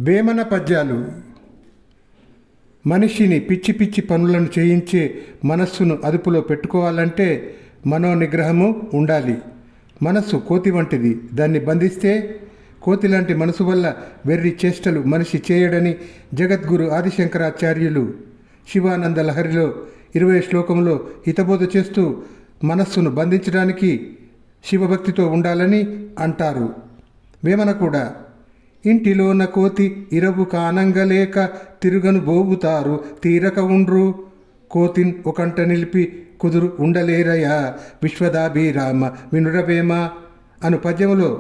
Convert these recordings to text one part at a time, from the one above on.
వేమన పద్యాలు. మనిషిని పిచ్చి పిచ్చి పనులను చేయించే మనస్సును అదుపులో పెట్టుకోవాలంటే మనోనిగ్రహము ఉండాలి. మనస్సు కోతి వంటిది, దాన్ని బంధిస్తే కోతి లాంటి మనసు వల్ల వెర్రి చేష్టలు మనిషి చేయడని జగద్గురు ఆదిశంకరాచార్యులు శివానంద లహరిలో 20 శ్లోకంలో హితబోధ చేస్తూ మనస్సును బంధించడానికి శివభక్తితో ఉండాలని అంటారు. వేమన కూడా ఇంటిలోన కోతి ఇరవు కానంగలేక తిరుగను బోగుతారు తీరక ఉండ్రు కోతిన్ ఒకంట నిలిపి కుదురు ఉండలేరయా విశ్వదాభిరామ వినురవేమ అను పద్యములో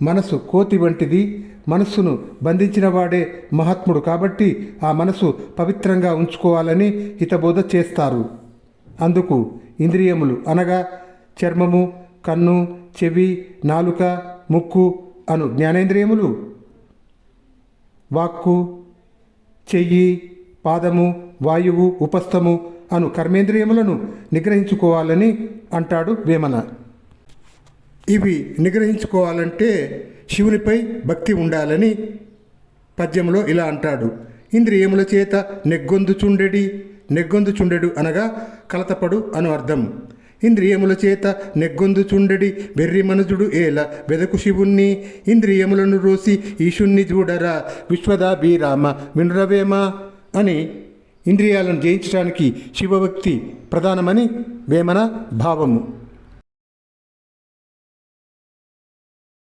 మనసు కోతి వంటిది, మనస్సును బంధించిన వాడే మహాత్ముడు కాబట్టి ఆ మనసు పవిత్రంగా ఉంచుకోవాలని హితబోధ చేస్తారు. అందుకు ఇంద్రియములు అనగా చర్మము, కన్ను, చెవి, నాలుక, ముక్కు అను జ్ఞానేంద్రియములు, వాక్కు, చెయ్యి, పాదము, వాయువు, ఉపస్థము అను కర్మేంద్రియములను నిగ్రహించుకోవాలని అంటాడు వేమన. ఇవి నిగ్రహించుకోవాలంటే శివునిపై భక్తి ఉండాలని పద్యంలో ఇలా అంటాడు. ఇంద్రియముల చేత నెగ్గొందుచుండెడు అనగా కలతపడు అను అర్థం. ఇంద్రియముల చేత నెగ్గొందుచుండెడి వెర్రి మనుజుడు ఏల వెదకు శివుణ్ణి ఇంద్రియములను రోసి ఈశుణ్ణి చూడరా విశ్వదాభిరామ వినురవేమ అని ఇంద్రియాలను జయించడానికి శివభక్తి ప్రధానమని వేమన భావము.